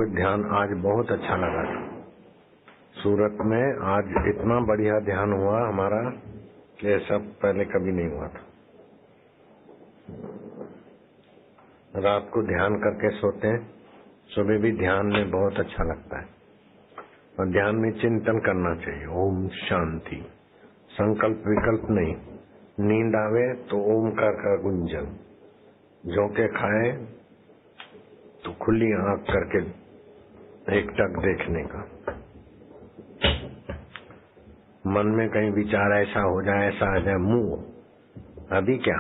को ध्यान आज बहुत अच्छा लगा था। सूरत में आज इतना बढ़िया ध्यान हुआ हमारा कि ऐसा पहले कभी नहीं हुआ था। रात को ध्यान करके सोते हैं, सुबह भी ध्यान में बहुत अच्छा लगता है। और ध्यान में चिंतन करना चाहिए, ओम शांति, संकल्प विकल्प नहीं। नींद आवे तो ओमकार का गुंजन, झोंके खाए तो खुली आंख करके एक टक देखने का। मन में कहीं विचार ऐसा हो जाए ऐसा आ जाए, मुंह अभी क्या।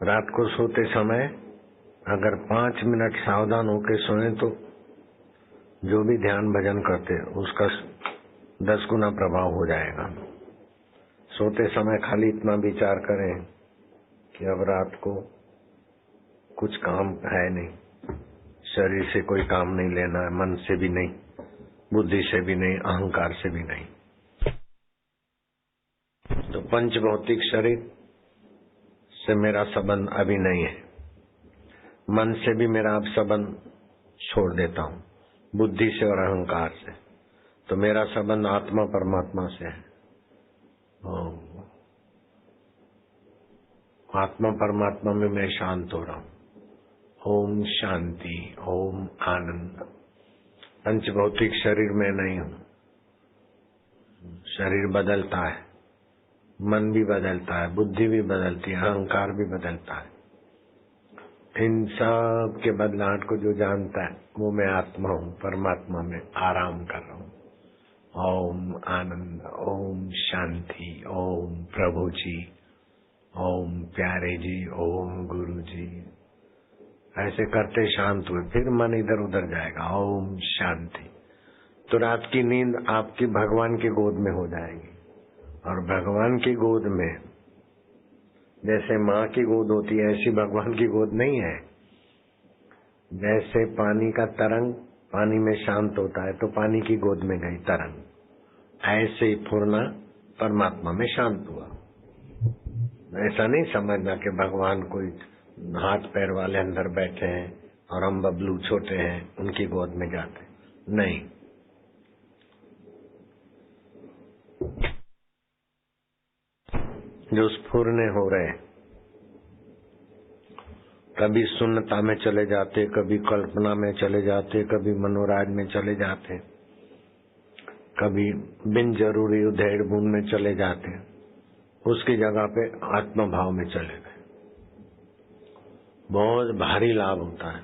रात को सोते समय अगर 5 मिनट सावधान होकर सोए तो जो भी ध्यान भजन करते उसका 10 गुना प्रभाव हो जाएगा। सोते समय खाली इतना विचार करें कि अब रात को कुछ काम है नहीं, शरीर से कोई काम नहीं लेना है, मन से भी नहीं, बुद्धि से भी नहीं, अहंकार से भी नहीं। तो पंच भौतिक शरीर से मेरा संबंध अभी नहीं है, मन से भी मेरा अब संबंध छोड़ देता हूँ, बुद्धि से और अहंकार से। तो मेरा संबंध आत्मा परमात्मा से है। आत्मा परमात्मा में मैं शांत हो रहा हूँ। ओम शांति, ओम आनंद। पंच भौतिक शरीर में नहीं हूँ। शरीर बदलता है, मन भी बदलता है, बुद्धि भी बदलती है, अहंकार भी बदलता है। इन सब के बदलाव को जो जानता है वो मैं आत्मा हूँ, परमात्मा में आराम कर रहा हूँ। ओम आनंद, ओम शांति, ओम प्रभु जी, ओम प्यारे जी, ओम गुरु जी। ऐसे करते शांत हुए, फिर मन इधर उधर जाएगा। ओम शांति। तो रात की नींद आपकी भगवान की गोद में हो जाएगी। और भगवान की गोद में जैसे माँ की गोद होती है ऐसी भगवान की गोद नहीं है। जैसे पानी का तरंग पानी में शांत होता है तो पानी की गोद में गई तरंग, ऐसे ही फुरना परमात्मा में शांत हुआ। ऐसा नहीं समझना कि भगवान कोई हाथ पैर वाले अंदर बैठे हैं और हम बबलू छोटे हैं उनकी गोद में जाते, नहीं। जो स्फुरने हो रहे, कभी शून्यता में चले जाते, कभी कल्पना में चले जाते, कभी मनोराज में चले जाते, कभी बिन जरूरी उधेड़ बुन में चले जाते, उसकी जगह पे आत्मा भाव में चले गए। बहुत भारी लाभ होता है,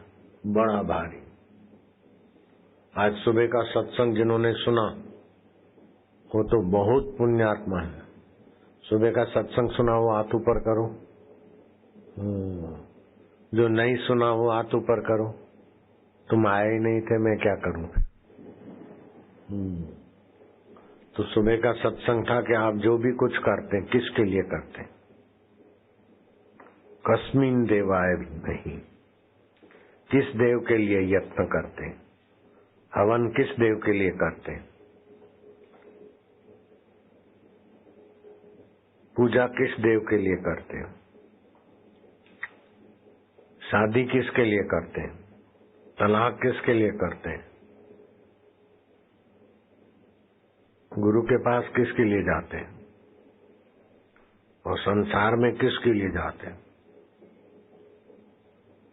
बड़ा भारी। आज सुबह का सत्संग जिन्होंने सुना वो तो बहुत पुण्यात्मा है। सुबह का सत्संग सुना वो हाथ ऊपर करो। जो नहीं सुना वो हाथ ऊपर करो। तुम आए ही नहीं थे, मैं क्या करूं। तो सुबह का सत्संग था कि आप जो भी कुछ करते किसके लिए करते, कस्मिन देवाय नहीं, किस देव के लिए यत्न करते, हवन किस देव के लिए करते, पूजा किस देव के लिए करते, शादी किसके लिए करते, तलाक किसके लिए करते, गुरु के पास किसके लिए जाते और संसार में किसके लिए जाते।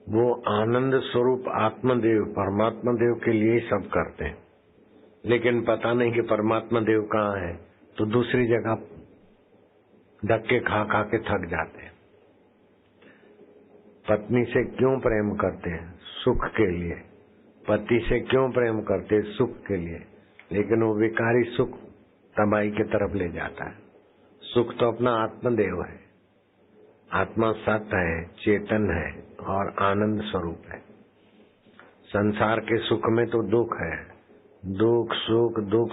वो आनंद स्वरूप आत्मदेव परमात्मा देव के लिए ही सब करते हैं। लेकिन पता नहीं कि परमात्मा देव कहाँ है, तो दूसरी जगह धक्के खा खा के थक जाते हैं। पत्नी से क्यों प्रेम करते हैं? सुख के लिए। पति से क्यों प्रेम करते हैं? सुख के लिए। लेकिन वो विकारी सुख तबाही की तरफ ले जाता है। सुख तो अपना आत्मदेव है, आत्मा सत्य है, चेतन है और आनंद स्वरूप है। संसार के सुख में तो दुख है, दुख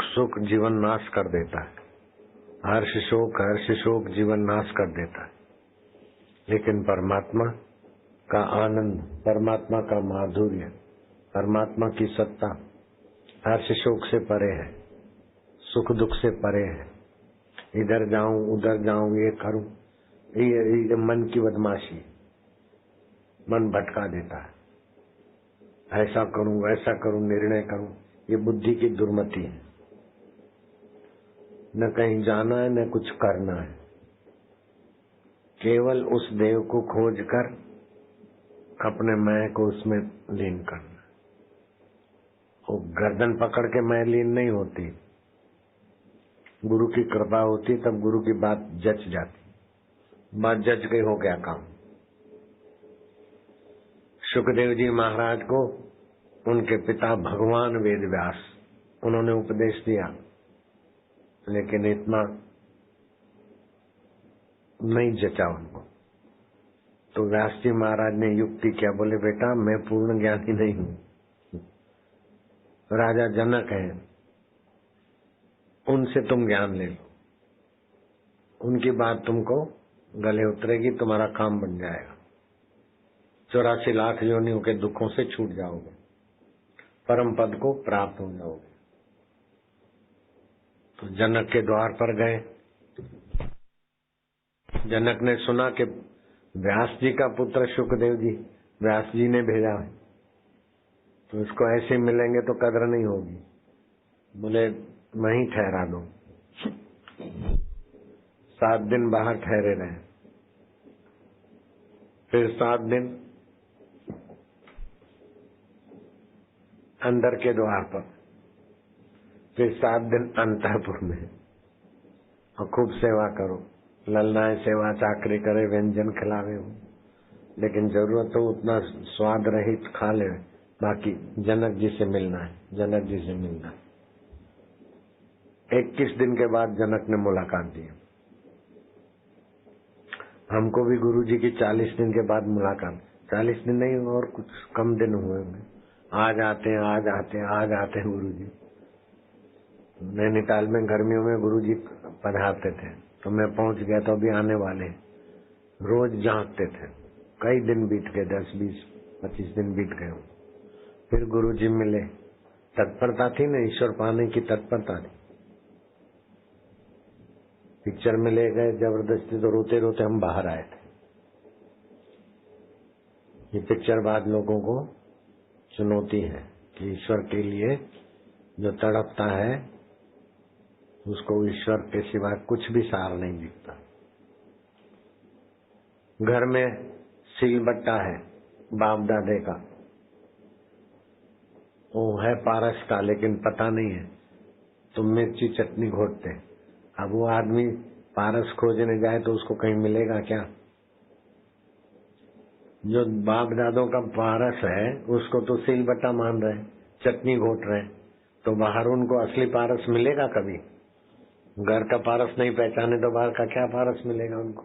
सुख जीवन नाश कर देता है। हर्ष शोक जीवन नाश कर देता है। लेकिन परमात्मा का आनंद, परमात्मा का माधुर्य, परमात्मा की सत्ता हर्ष शोक से परे है, सुख दुख से परे है। इधर जाऊं उधर जाऊं, ये करूं, ये मन की बदमाशी मन भटका देता है। ऐसा करूं वैसा करूं, निर्णय करूं, ये बुद्धि की दुर्मति है। न कहीं जाना है न कुछ करना है, केवल उस देव को खोज कर अपने मैं को उसमें लीन करना। वो गर्दन पकड़ के मैं लीन नहीं होती, गुरु की कृपा होती तब गुरु की बात जच जाती। बात जच गई, हो गया काम। सुखदेव जी महाराज को उनके पिता भगवान वेद व्यास उन्होंने उपदेश दिया, लेकिन इतना नहीं जचा उनको। तो व्यास जी महाराज ने युक्ति किया, बोले बेटा मैं पूर्ण ज्ञानी नहीं हूं, राजा जनक है, उनसे तुम ज्ञान ले लो, उनकी बात तुमको गले उतरेगी, तुम्हारा काम बन जाएगा, 84 लाख योनियों के दुखों से छूट जाओगे, परम पद को प्राप्त हो जाओगे। तो जनक के द्वार पर गए। जनक ने सुना कि व्यास जी का पुत्र सुखदेव जी व्यास जी ने भेजा है, तो इसको ऐसे मिलेंगे तो कदर नहीं होगी। बोले वहीं ठहरा दो। 7 दिन बाहर ठहरे रहे, फिर 7 दिन अंदर के द्वार पर, फिर 7 दिन अंतःपुर में। और खूब सेवा करो, ललनाए सेवा चाकरी करे, व्यंजन खिलावे हो, लेकिन जरूरत हो उतना स्वाद रहित खा ले। बाकी जनक जी से मिलना है, जनक जी से मिलना है। 21 दिन के बाद जनक ने मुलाकात दी। हमको भी गुरु जी की 40 दिन के बाद मुलाकात, 40 दिन नहीं और कुछ कम दिन हुए होंगे। आज आते हैं, आज आते हैं, आज आते हैं गुरु जी। नैनीताल में गर्मियों में गुरु जी पधारते थे, तो मैं पहुंच गया तो अभी आने वाले। रोज झांकते थे, कई दिन बीत गए, 10, 20, 25 दिन बीत गए। फिर गुरु जी मिले, तत्परता थी ना, ईश्वर पाने की तत्परता थी। पिक्चर में ले गए जबरदस्ती, तो रोते रोते हम बाहर आए थे। ये पिक्चर बाद लोगों को चुनौती है कि ईश्वर के लिए जो तड़पता है उसको ईश्वर के सिवा कुछ भी सार नहीं दिखता। घर में सील बट्टा है बाप दादे का, वो है पारस का, लेकिन पता नहीं है, तो मिर्ची चटनी घोटते। अब वो आदमी पारस खोजने जाए तो उसको कहीं मिलेगा क्या? जो बाप दादों का पारस है उसको तो सील बट्टा मान रहे, चटनी घोट रहे, तो बाहर उनको असली पारस मिलेगा कभी? घर का पारस नहीं पहचाने तो बाहर का क्या पारस मिलेगा उनको?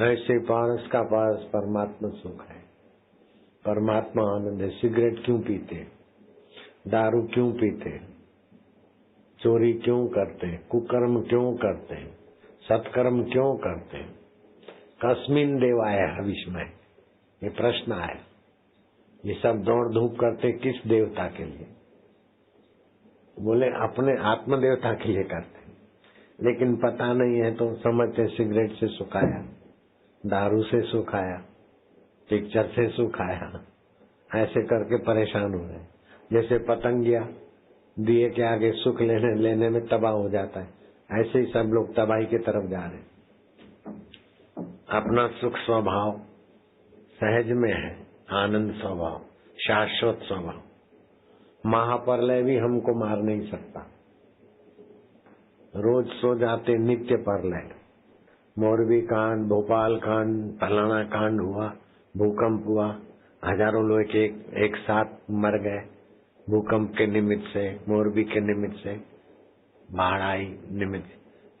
ऐसे पारस का पारस परमात्मा सुख है, परमात्मा आनंद है। सिगरेट क्यों पीते, दारू क्यों पीते, चोरी क्यों करते, कुकर्म क्यों करते, सत्कर्म क्यों करते? कस्मिन देवाय हविष्मय, ये प्रश्न आया। ये सब दौड़ धूप करते किस देवता के लिए? बोले अपने आत्म देवता के लिए करते, लेकिन पता नहीं है तो समझते सिगरेट से सुखाया, दारू से सुखाया, पिक्चर से सुखाया, ऐसे करके परेशान हो रहे। जैसे पतंगिया दिए के आगे सुख लेने में तबाह हो जाता है, ऐसे ही सब लोग तबाही की तरफ जा रहे। अपना सुख स्वभाव सहज में है, आनंद स्वभाव, शाश्वत स्वभाव। महाप्रलय भी हमको मार नहीं सकता। रोज सो जाते नित्य प्रलय, मोरबी कांड, भोपाल कांड, फलाना कांड हुआ, भूकंप हुआ, हजारों लोग एक साथ मर गए भूकंप के निमित्त से, मोरबी के निमित्त से, बाढ़ आई निमित्त।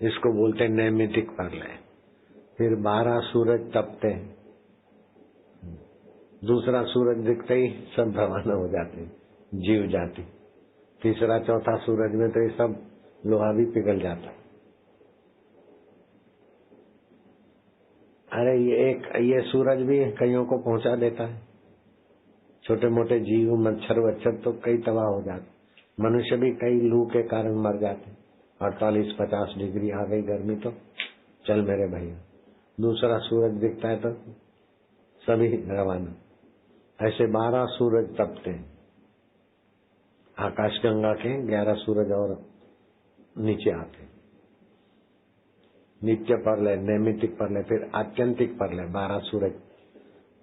इसको बोलते हैं नैमित्तिक प्रलय। फिर 12 सूरज तपते हैं, दूसरा सूरज दिखते ही सब रवाना हो जाते हैं, जीव जाति। तीसरा चौथा सूरज में तो ये सब लोहा भी पिघल जाता है। अरे ये सूरज भी कईयों को पहुंचा देता है। छोटे मोटे जीव मच्छर वच्छर तो कई तबाह हो जाते। मनुष्य भी कई लू के कारण मर जाते। 48-50 डिग्री आ गई गर्मी तो चल मेरे भैया। दूसरा सूरज दिखता है तो सभी रवाना। ऐसे 12 सूरज तपते, आकाश गंगा के 11 सूरज और नीचे आते। नित्य प्रलय, नैमित्तिक प्रलय, फिर आत्यंतिक प्रलय, 12 सूरज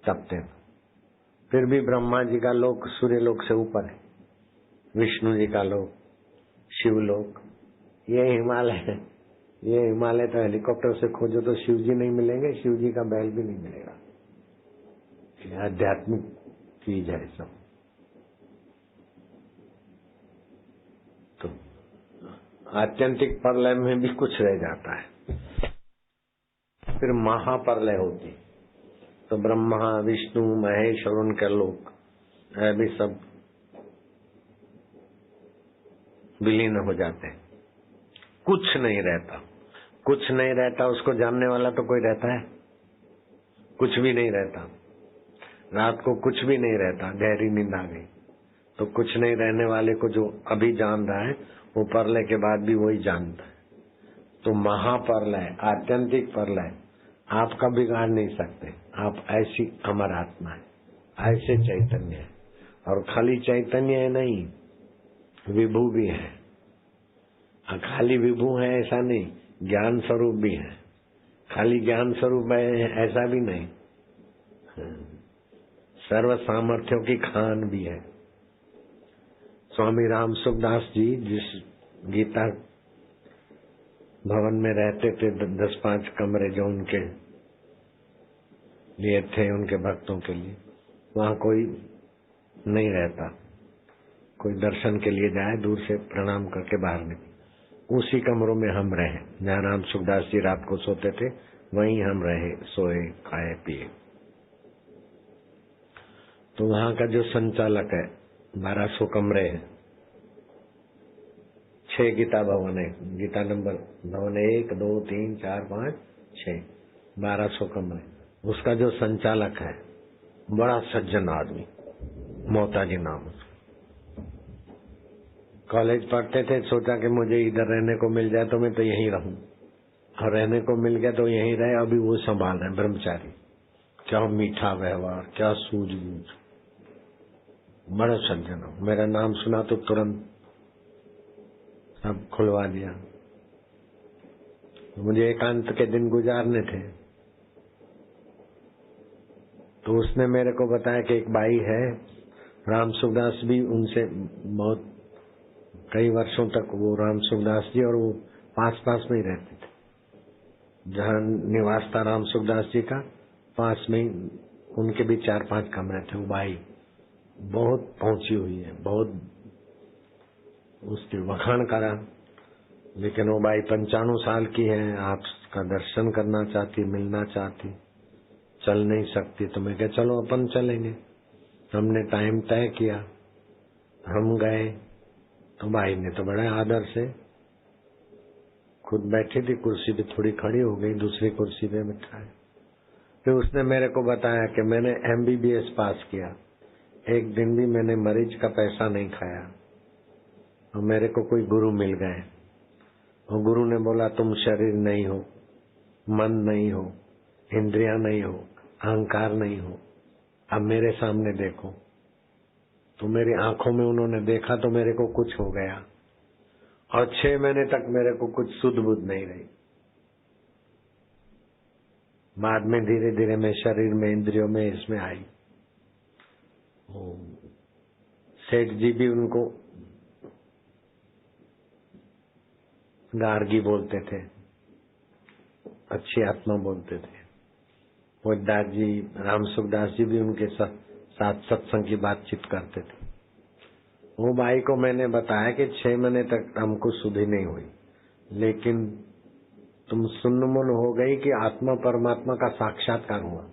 तपते। फिर भी ब्रह्मा जी का लोक सूर्य लोक से ऊपर है, विष्णु जी का लोक, शिवलोक, ये हिमालय है। ये हिमालय तो हेलीकॉप्टर से खोजो तो शिव जी नहीं मिलेंगे, शिव जी का बैल भी नहीं मिलेगा। ये आध्यात्मिक चीज है सब। तो आत्यंतिक प्रलय में भी कुछ रह जाता है। फिर महाप्रलय होती, तो ब्रह्मा विष्णु महेश और उनके लोक भी सब विलीन हो जाते हैं, कुछ नहीं रहता। कुछ नहीं रहता उसको जानने वाला तो कोई रहता है? कुछ भी नहीं रहता। रात को कुछ भी नहीं रहता, गहरी नींद आ गई तो कुछ नहीं रहने वाले को जो अभी जान रहा है वो प्रलय के बाद भी वही जानता है। तो महाप्रलय, आत्यंतिक प्रलय आप कभी बिगाड़ नहीं सकते। आप ऐसी अमर आत्मा है, ऐसे चैतन्य है। और खाली चैतन्य है नहीं, विभू भी है। खाली विभू है ऐसा नहीं, ज्ञान स्वरूप भी है। खाली ज्ञान स्वरूप है ऐसा भी नहीं, सर्व सामर्थ्यों की खान भी है। स्वामी राम सुखदास जी जिस गीता भवन में रहते थे, 10-5 कमरे जो उनके लिए थे, उनके भक्तों के लिए, वहाँ कोई नहीं रहता। कोई दर्शन के लिए जाए दूर से प्रणाम करके बाहर निकले। उसी कमरों में हम रहे, जहाँ राम सुखदास जी रात को सोते थे वहीं हम रहे, सोए खाए पिए। तो वहाँ का जो संचालक है, 1200 कमरे हैं, 6 गीता भवन है, गीता नंबर भवन 1 2 3 4 5 6, 1200 कमरे। उसका जो संचालक है बड़ा सज्जन आदमी, मोताजी नाम। कॉलेज पढ़ते थे, सोचा कि मुझे इधर रहने को मिल जाए तो मैं तो यहीं रहूं, और रहने को मिल गया तो यहीं रहे। अभी वो संभाल रहे ब्रह्मचारी। क्या मीठा व्यवहार, क्या सूझबूझ, बड़ा सज्जन हो। मेरा नाम सुना तो तुरंत सब खुलवा दिया। मुझे एकांत के दिन गुजारने थे तो उसने मेरे को बताया कि एक बाई है, राम सुखदास भी उनसे बहुत कई वर्षों तक वो राम सुखदास जी और वो पास पास में ही रहते थे। जहाँ निवास था राम सुखदास जी का, पास में ही उनके भी 4-5 कमरे थे। वो बाई बहुत पहुंची हुई है, बहुत उसकी वखाण करा, लेकिन वो बाई 95 साल की है। आपका दर्शन करना चाहती, मिलना चाहती, चल नहीं सकती। तो मैं क्या, चलो अपन चलेंगे। हमने टाइम तय किया, हम गए। तो भाई ने तो बड़ा आदर से, खुद बैठी थी कुर्सी पे, थोड़ी खड़ी हो गई, दूसरी कुर्सी पे बैठाया। फिर उसने मेरे को बताया कि मैंने MBBS पास किया, एक दिन भी मैंने मरीज का पैसा नहीं खाया। और मेरे को कोई गुरु मिल गए, और गुरु ने बोला तुम शरीर नहीं हो, मन नहीं हो, इंद्रियां नहीं हो, अहंकार नहीं हो, अब मेरे सामने देखो। तो मेरी आंखों में उन्होंने देखा तो मेरे को कुछ हो गया, और 6 महीने तक मेरे को कुछ सुध बुध नहीं रही। बाद में धीरे धीरे मैं शरीर में, इंद्रियों में, इसमें आई। सेठ जी भी उनको गार्गी बोलते थे, अच्छी आत्मा बोलते थे। दास जी, राम सुखदास जी भी उनके साथ सत्संग की बातचीत करते थे। वो भाई को मैंने बताया कि 6 महीने तक हमको सुधि नहीं हुई, लेकिन तुम सुन्नमुन हो गई कि आत्मा परमात्मा का साक्षात्कार हुआ।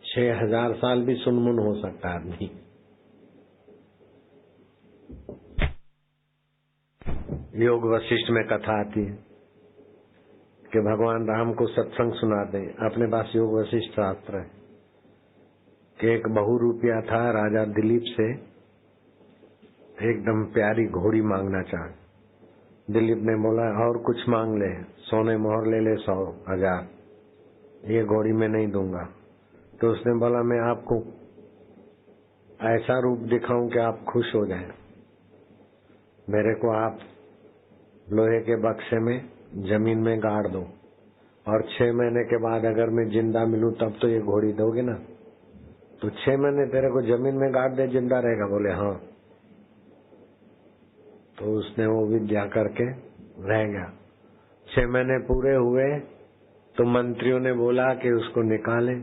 6000 साल भी सुन्नमुन हो सकता आदमी। योग वशिष्ठ में कथा आती है कि भगवान राम को सत्संग सुनाते हैं। अपने पास योग वशिष्ठ शास्त्र है कि एक बहुरूपिया था, राजा दिलीप से एकदम प्यारी घोड़ी मांगना चाहे। दिलीप ने बोला और कुछ मांग ले, सोने मोहर ले ले 100,000, ये घोड़ी में नहीं दूंगा। तो उसने बोला मैं आपको ऐसा रूप दिखाऊं कि आप खुश हो जाएं। मेरे को आप लोहे के बक्से में जमीन में गाड़ दो और 6 महीने के बाद अगर मैं जिंदा मिलूं तब तो ये घोड़ी दोगे ना। तो 6 महीने तेरे को जमीन में गाड़ दे, जिंदा रहेगा? बोले हाँ। तो उसने वो विद्या करके रह गया। 6 महीने पूरे हुए तो मंत्रियों ने बोला कि उसको निकालें।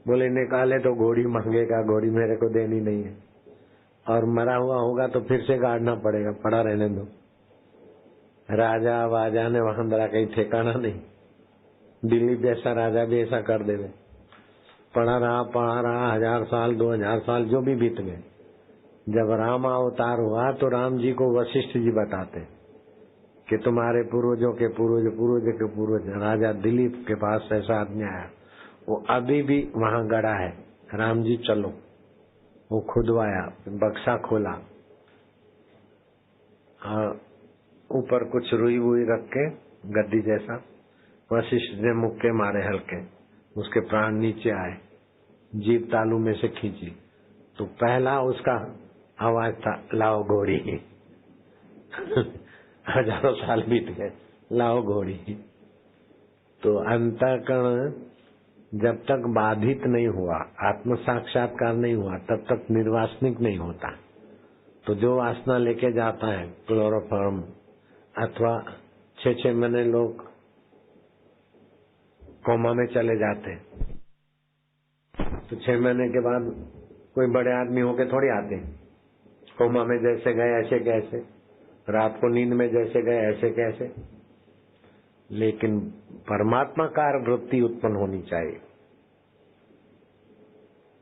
बोले निकाले तो घोड़ी मांगेगा, घोड़ी मेरे को देनी नहीं है, और मरा हुआ होगा तो फिर से गाड़ना पड़ेगा, पड़ा रहने दो। राजा वाजा ने वहां दरा कहीं ठिकाना नहीं। दिलीप जैसा राजा भी ऐसा कर देवे। पड़ा रहा 1000 साल 2000 साल जो भी बीत गए। जब राम अवतार हुआ तो राम जी को वशिष्ठ जी बताते कि तुम्हारे पूर्वजों के पूर्वज पूर्वज के पूर्वज राजा दिलीप के पास ऐसा आदमी आया, वो अभी भी वहां गड़ा है। राम जी चलो। वो खुदवाया, बक्सा खोला, ऊपर कुछ रुई वुई रख के गद्दी जैसा, वशिष्ठ ने मुक्के मारे हल्के, उसके प्राण नीचे आए, जीभ तालू में से खींची तो पहला उसका आवाज था लाओ घोड़ी। हजारों साल बीत गए, लाओ घोड़ी। तो अंतःकरण जब तक बाधित नहीं हुआ, आत्म साक्षात्कार नहीं हुआ, तब तक निर्वासनिक नहीं होता। तो जो वासना लेके जाता है क्लोरोफॉर्म अथवा 6 महीने लोग कोमा में चले जाते हैं, तो 6 महीने के बाद कोई बड़े आदमी होके थोड़ी आते। कोमा में जैसे गए ऐसे कैसे, रात को नींद में जैसे गए ऐसे कैसे। लेकिन परमात्माकार वृत्ति उत्पन्न होनी चाहिए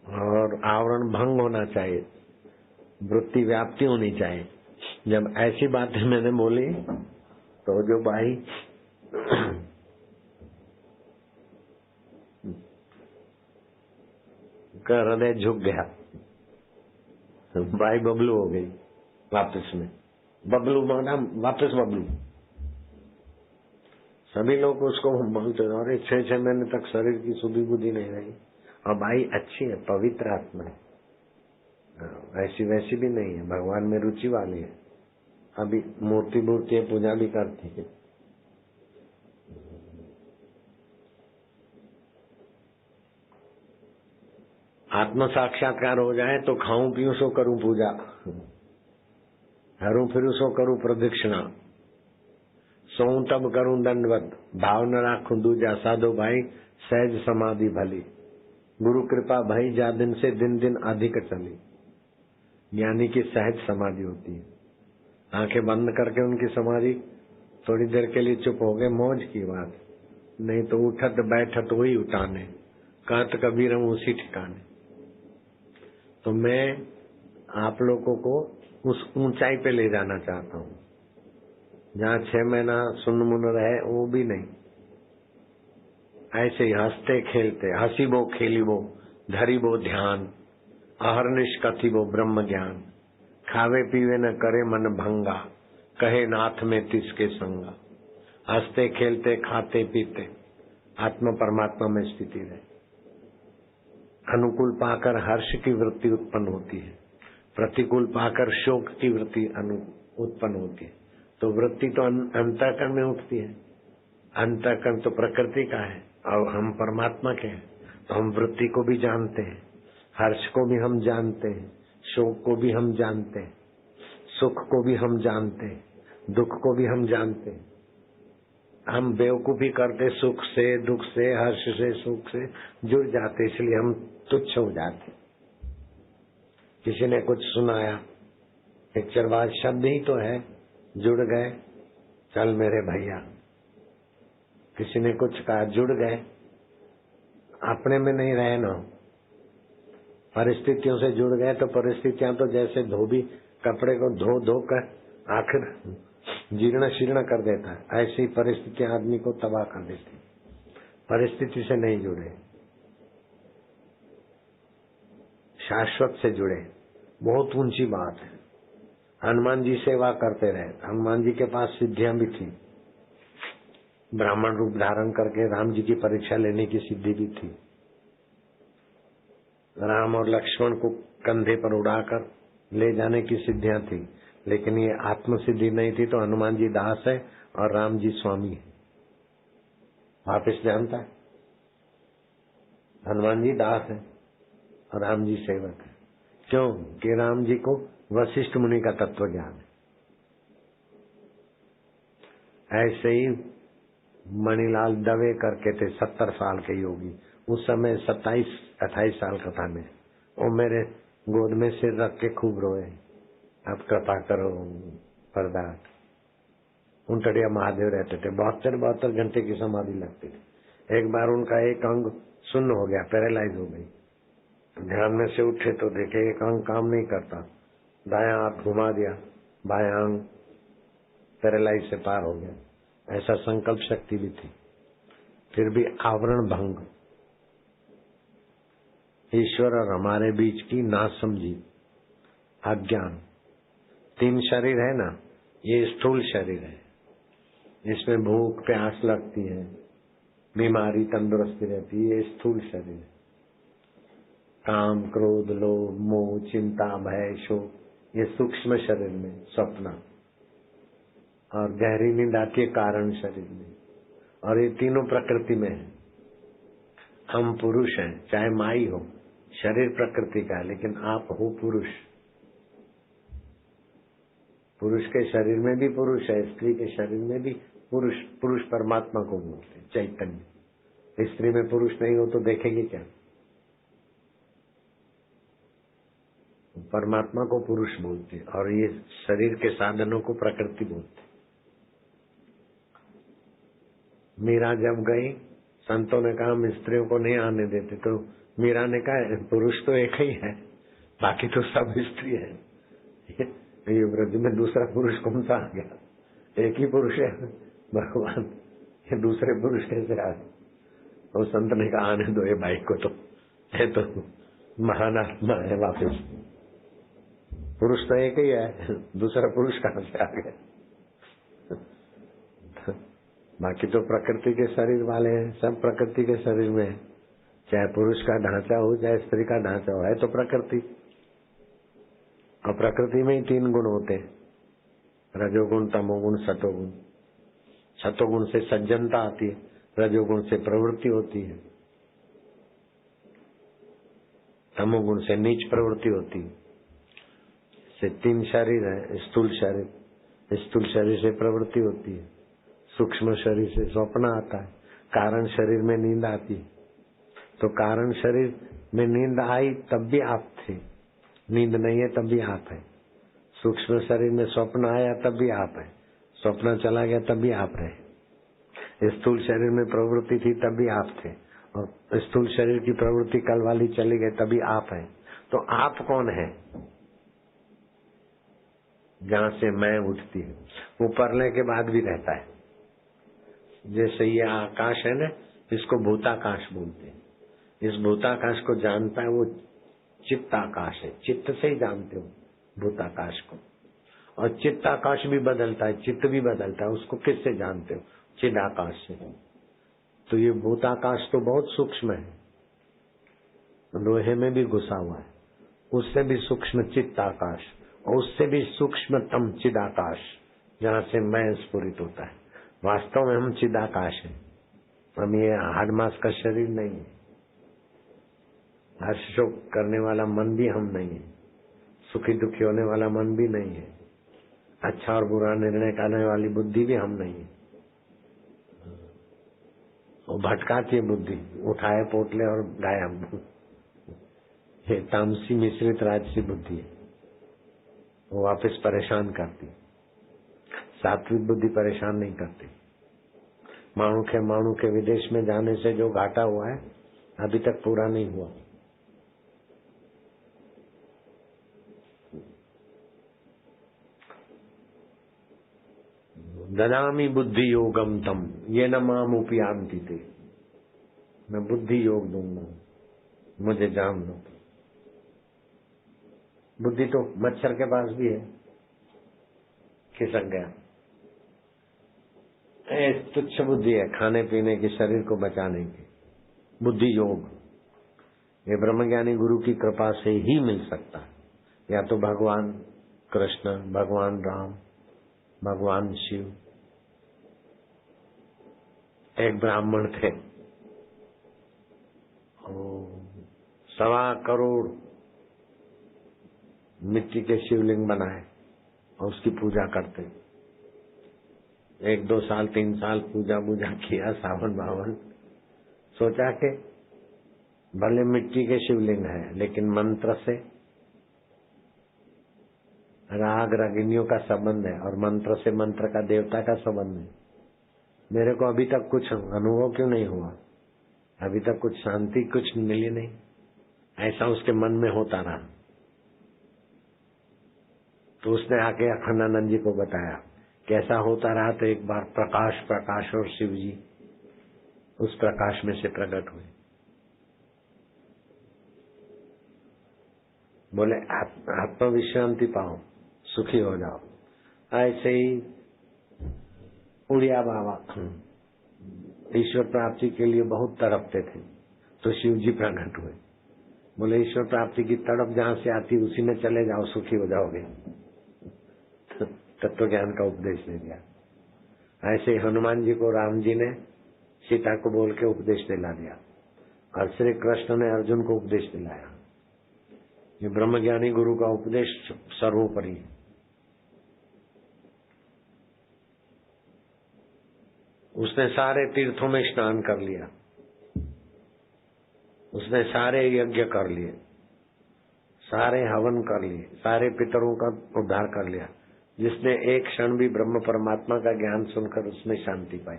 और आवरण भंग होना चाहिए, वृत्ति व्याप्ति होनी चाहिए। जब ऐसी बातें मैंने बोली तो जो भाई का हृदय झुक गया, भाई बबलू हो गई वापस में। बबलू माना वापस बबलू। सभी लोग उसको बोलते अरे 6 महीने तक शरीर की सुधि बुद्धि नहीं रही, और भाई अच्छी है, पवित्र आत्मा है, ऐसी वैसी भी नहीं है, भगवान में रुचि वाली है, अभी मूर्ति पूजा भी करती है। आत्म साक्षात्कार हो जाए तो खाऊं पीऊं सो करूं पूजा, हरू फिरू सो करूं प्रदक्षिणा, सोऊं तब करूं दंडवत, भाव न राखूं दूजा, साधो भाई सहज समाधि भली, गुरु कृपा भई जा दिन से दिन दिन अधिक चली। ज्ञानी की सहज समाधि होती है। आंखें बंद करके उनकी समाधि, थोड़ी देर के लिए चुप हो गए, मौज की बात, नहीं तो उठत बैठत वही उठाने, कांत कबीर हूं उसी ठिकाने। तो मैं आप लोगों को उस ऊंचाई पे ले जाना चाहता हूँ जहाँ 6 महीना सुन्न मुन्न रहे, वो भी नहीं, ऐसे ही हंसते खेलते, हंसी बो खेली बो धरी बो ध्यान, अहरनिश कथी बो ब्रह्म ज्ञान, खावे पीवे न करे मन भंगा, कहे नाथ में तिसके संगा। हंसते खेलते खाते पीते आत्मा परमात्मा में स्थिति रहे। अनुकूल पाकर हर्ष की वृत्ति उत्पन्न होती है, प्रतिकूल पाकर शोक की वृत्ति उत्पन्न होती है। तो वृत्ति तो अंतःकरण में उठती है, अंतःकरण तो प्रकृति का है और हम परमात्मा के हैं। तो हम वृत्ति को भी जानते हैं, हर्ष को भी हम जानते हैं, शोक को भी हम जानते हैं, सुख को भी हम जानते हैं, दुख को भी हम जानते हैं। हम बेवकूफी करते, सुख से दुख से हर्ष से सुख से जुड़ जाते, इसलिए हम तुच्छ हो जाते। किसी ने कुछ सुनाया, पिक्चरबाज शब्द ही तो है, जुड़ गए, चल मेरे भैया। किसी ने कुछ कहा, जुड़ गए, अपने में नहीं रहे ना, परिस्थितियों से जुड़ गए। तो परिस्थितियां तो जैसे धोबी कपड़े को धो धो कर आखिर जीर्ण शीर्ण कर देता है, ऐसी परिस्थितियां आदमी को तबाह कर देती। परिस्थिति से नहीं जुड़े, शाश्वत से जुड़े, बहुत ऊंची बात है। हनुमान जी सेवा करते रहे, हनुमान जी के पास सिद्धियां भी थी, ब्राह्मण रूप धारण करके राम जी की परीक्षा लेने की सिद्धि भी थी। राम और लक्ष्मण को कंधे पर उड़ाकर ले जाने की सिद्धियां थी, लेकिन ये आत्म सिद्धि नहीं थी। तो हनुमान जी दास है और राम जी स्वामी है। वापिस जानता है, हनुमान जी दास है और राम जी सेवक है। क्यों? कि राम जी को वशिष्ठ मुनि का तत्व ज्ञान है। ऐसे ही मणिलाल दवे करके थे, 70 साल के योगी। उस समय 27-28 साल का था मैं। वो मेरे गोद में सिर रख के खूब रोए, आप कृपा करो परदास। उनटड़िया महादेव रहते थे, 72 घंटे की समाधि लगती थी। एक बार उनका एक अंग शून्य हो गया, पैरालाइज हो गई। ध्यान में से उठे तो देखे एक अंग काम नहीं करता। दायां हाथ घुमा दिया, बायां अंग पैरालाइज से पार हो गया। ऐसा संकल्प शक्ति भी थी, फिर भी आवरण भंग। ईश्वर और हमारे बीच की नासमझी, अज्ञान। 3 शरीर है ना, ये स्थूल शरीर है, इसमें भूख प्यास लगती है, बीमारी तंदुरुस्ती रहती है। ये स्थूल शरीर है। काम क्रोध लोभ मोह चिंता भय शोक, ये सूक्ष्म शरीर में स्वप्न, और गहरी नींद आती है कारण शरीर में। और ये तीनों प्रकृति में है। हम पुरुष हैं, चाहे माई हो, शरीर प्रकृति का है, लेकिन आप हो पुरुष। पुरुष के शरीर में भी पुरुष है, स्त्री के शरीर में भी पुरुष। पुरुष परमात्मा को बोलते हैं, चैतन्य। स्त्री में पुरुष नहीं हो तो देखेंगे क्या? परमात्मा को पुरुष बोलते हैं, और ये शरीर के साधनों को प्रकृति बोलते हैं। मीरा जब गई, संतों ने कहा हम स्त्रियों को नहीं आने देते, तो मीरा ने कहा पुरुष तो एक ही है, बाकी तो सब स्त्री है। ये ब्रज में दूसरा पुरुष कौन सा आ गया? एक ही पुरुष है भगवान, ये दूसरे पुरुष कैसे आ गए? तो संत ने कहा आने दो ये भाई को, तो ये तो महान आत्मा है। वापिस पुरुष तो एक ही है, दूसरा पुरुष कहाँ से आ गया? बाकी तो प्रकृति के शरीर वाले हैं, सब प्रकृति के शरीर में है। चाहे पुरुष का ढांचा हो चाहे स्त्री का ढांचा हो, है तो प्रकृति। और प्रकृति में ही 3 गुण होते हैं, रजोगुण तमोगुण सतोगुण। सतोगुण से सज्जनता आती है, रजोगुण से प्रवृत्ति होती है, तमोगुण से नीच प्रवृत्ति होती है। से 3 शरीर है। स्थूल शरीर, स्थूल शरीर से प्रवृत्ति होती है, सूक्ष्म शरीर से स्वप्न आता है, कारण शरीर में नींद आती है। तो कारण शरीर में नींद आई तब भी आप थे, नींद नहीं है तब भी आप है। सूक्ष्म शरीर में स्वप्न आया तब भी आप है, स्वप्न चला गया तब भी आप रहे। स्थूल शरीर में प्रवृत्ति थी तब भी आप थे, और स्थूल शरीर की प्रवृत्ति कल वाली चली गई तभी आप है। तो आप कौन है? जहां से मैं उठती है वो परले के बाद भी रहता है। जैसे ये आकाश है ना, इसको भूताकाश बोलते हैं। इस भूताकाश को जानता है वो चित्ताकाश है। चित्त से ही जानते हो भूताकाश को। और चित्ताकाश भी बदलता है, चित्त भी बदलता है, उसको किससे जानते हो? चिदाकाश से। तो ये भूताकाश तो बहुत सूक्ष्म है, लोहे में भी घुसा हुआ है। उससे भी सूक्ष्म चित्ताकाश, और उससे भी सूक्ष्मतम चिदाकाश, जहाँ से मैं स्फुरित होता है। वास्तव में हम चिदाकाश हैं, हम ये हाड मास का शरीर नहीं है। हर्ष शोक करने वाला मन भी हम नहीं है, सुखी दुखी होने वाला मन भी नहीं है, अच्छा और बुरा निर्णय करने वाली बुद्धि भी हम नहीं है। वो भटकाती है बुद्धि, उठाए पोटले और गायब। ये तामसी मिश्रित राजसी बुद्धि है, वो वापस परेशान करती। सात्विक बुद्धि परेशान नहीं करती। माणू के विदेश में जाने से जो घाटा हुआ है अभी तक पूरा नहीं हुआ। ददामी बुद्धि योगम तम ये न माम उपयांति थे, मैं बुद्धि योग दूंगा, मुझे जान लो। बुद्धि तो मच्छर के पास भी है, खिसक गया। तुच्छ बुद्धि है, खाने पीने की, शरीर को बचाने की। बुद्धि योग, ये ब्रह्मज्ञानी गुरु की कृपा से ही मिल सकता है, या तो भगवान कृष्ण, भगवान राम, भगवान शिव। एक ब्राह्मण थे, 1.25 करोड़ मिट्टी के शिवलिंग बनाए और उसकी पूजा करते। 1-2 साल 3 साल पूजा किया, सावन बावन, सोचा कि भले मिट्टी के शिवलिंग है लेकिन मंत्र से, राग रागिनियों का संबंध है और मंत्र से मंत्र का देवता का संबंध है। मेरे को अभी तक कुछ अनुभव क्यों नहीं हुआ, अभी तक कुछ शांति कुछ मिली नहीं, ऐसा उसके मन में होता रहा। तो उसने आके अखंडानंद जी को बताया, कैसा होता रहा। तो एक बार प्रकाश और शिव जी उस प्रकाश में से प्रकट हुए। बोले आत्मविश्रांति पाओ, सुखी हो जाओ। ऐसे ही उड़िया बाबा ईश्वर प्राप्ति के लिए बहुत तड़पते थे, तो शिव जी प्रकट हुए। बोले ईश्वर प्राप्ति की तड़प जहां से आती उसी में चले जाओ, सुखी हो जाओगे। तत्व ज्ञान का उपदेश दे दिया। ऐसे हनुमान जी को राम जी ने सीता को बोल के उपदेश दिला दिया और श्री कृष्ण ने अर्जुन को उपदेश दिलाया। ये ब्रह्मज्ञानी गुरु का उपदेश सर्वोपरि है। उसने सारे तीर्थों में स्नान कर लिया, उसने सारे यज्ञ कर लिए, सारे हवन कर लिए, सारे पितरों का उद्धार कर लिया। जिसने एक क्षण भी ब्रह्म परमात्मा का ज्ञान सुनकर उसमें शांति पाई।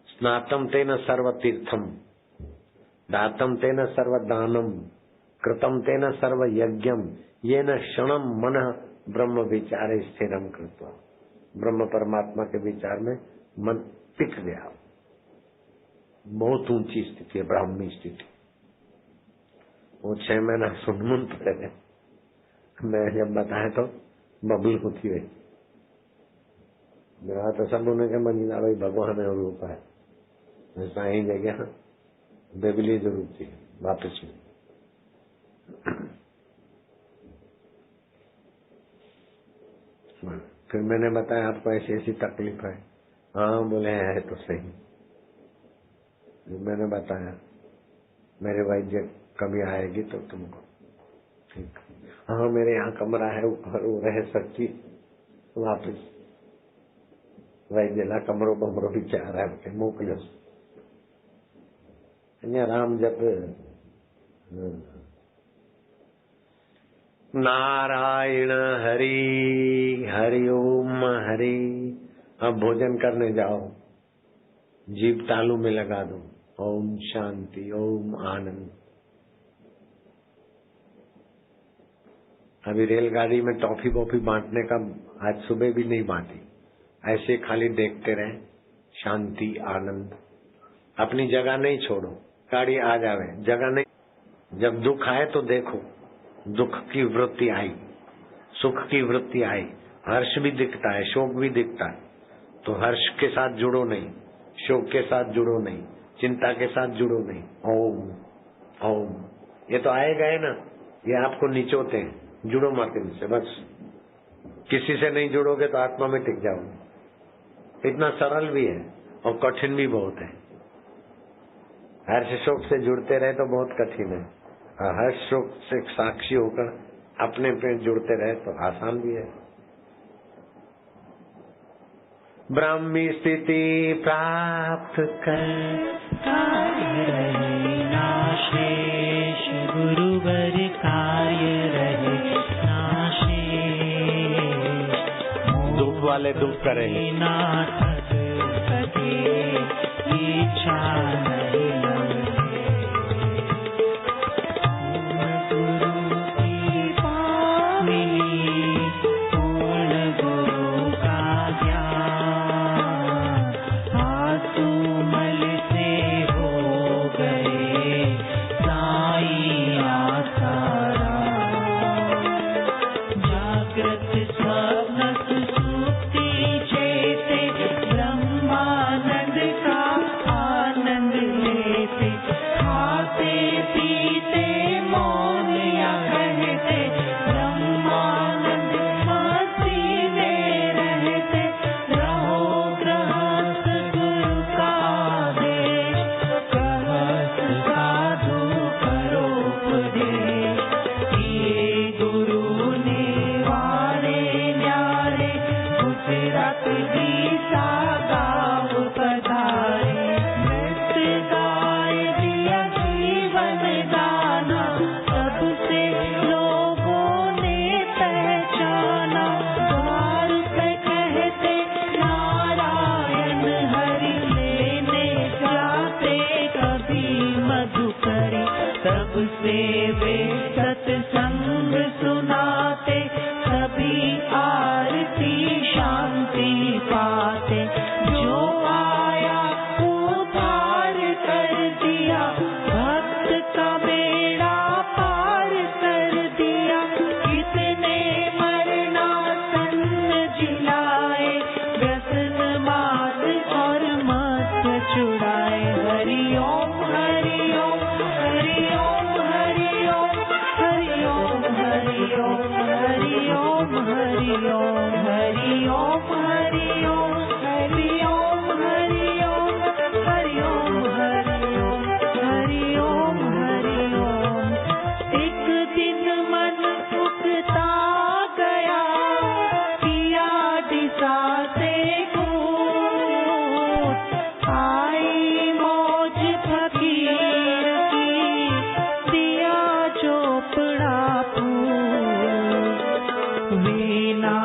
स्नातम तेन सर्व तीर्थम, दातम तेन सर्व दानम, कृतम तेन सर्व यज्ञम, ये न क्षणम मन ब्रह्म विचारे स्थिरम कृत्वा। ब्रह्म परमात्मा के विचार में मन टिक गया। बहुत ऊंची स्थिति है, ब्राह्मी स्थिति। वो 6 महीना सुनमुन पड़े, मैं जब बताया तो बबल होती है। मेरा तो सब उन्हें के मंजिला भाई भगवान है रूप है, ऐसा ही जगह बेबली जरूर थी वापस में। फिर मैंने बताया आपको ऐसी ऐसी तकलीफ है। हाँ बोले है तो सही। मैंने बताया मेरे वैद्य कभी आएगी तो तुमको ठीक। हाँ मेरे यहाँ कमरा है ऊपर, वो रह सकती वापिस वैद्यला कमरों बमरों भी क्या रहा है मोकलो। राम जब नारायण हरि हरि ओम हरि। अब भोजन करने जाओ, जीभ तालू में लगा दो, ओम शांति ओम आनंद। अभी रेलगाड़ी में टॉफी वॉफी बांटने का आज सुबह भी नहीं बांटी, ऐसे खाली देखते रहे, शांति आनंद। अपनी जगह नहीं छोड़ो, गाड़ी आ जावे जगह नहीं। जब दुख आए तो देखो, दुख की वृत्ति आई, सुख की वृत्ति आई, हर्ष भी दिखता है, शोक भी दिखता है, तो हर्ष के साथ जुड़ो नहीं, शोक के साथ जुड़ो नहीं, चिंता के साथ जुड़ो नहीं। ओम ओम ये तो आए गए ना, ये आपको निचोते हैं, जुड़ो मत इनसे। बस किसी से नहीं जुड़ोगे तो आत्मा में टिक जाओगे। इतना सरल भी है और कठिन भी बहुत है। हर्ष शोक से जुड़ते रहे तो बहुत कठिन है, और हर्ष शोक से साक्षी होकर अपने पे जुड़ते रहे तो आसान भी है। ब्राह्मी स्थिति प्राप्त कर नाशेष गुरुवर कार्य रहे नाशेष। दुख वाले दुख करेंगे, नाटक सके इच्छा नहीं लगे। गुरु की पास मिली पूर्ण गुरु का ज्ञान, आंसू मल से हो गए साई आसारा। जागृत स्वप्न सुसुप्ति चेते ब्रह्मानंद का आनंद लेते, खाते पी ओम हरि ओम हरि ओम हरि ओम हरि ओम हरि ओम हरि ओम हरि ओम हरि ओम। एक दिन मन उगता गया पिया दिशा से कूद, आई मौज फकीर की दिया चोपड़ा फूल, वीणा